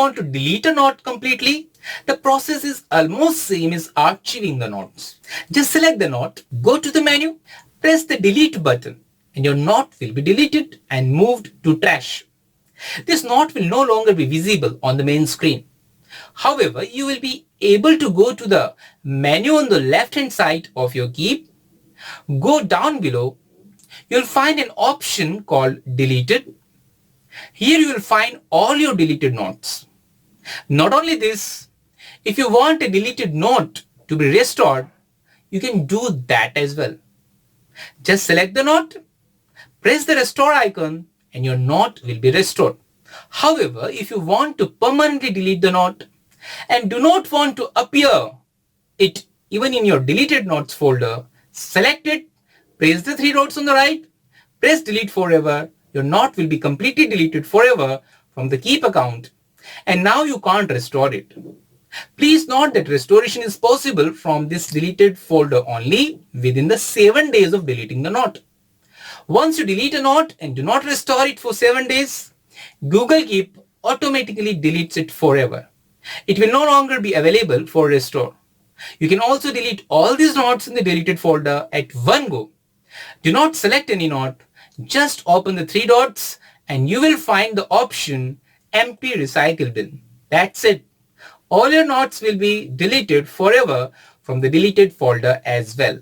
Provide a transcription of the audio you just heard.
want to delete a knot completely, the process is almost same as archiving the knots. Just select the knot, go to the menu, press the delete button, and your knot will be deleted and moved to trash. This knot will no longer be visible on the main screen. However, you will be able to go to the menu on the left hand side of your Keep, go down below, you'll find an option called deleted. Here you will find all your deleted knots. Not only this, if you want a deleted knot to be restored, you can do that as well. Just select the knot, press the restore icon, and your knot will be restored. However, if you want to permanently delete the knot and do not want to appear it even in your deleted knots folder, select it, press the three dots on the right, press delete forever. Your knot will be completely deleted forever from the Keep account, and now you can't restore it. Please note that restoration is possible from this deleted folder only within the 7 days of deleting the knot. Once you delete a knot and do not restore it for 7 days, Google Keep automatically deletes it forever. It will no longer be available for restore. You can also delete all these knots in the deleted folder at one go. Do not select any knot, just open the three dots and you will find the option empty recycle bin. That's it. All your knots will be deleted forever from the deleted folder as well.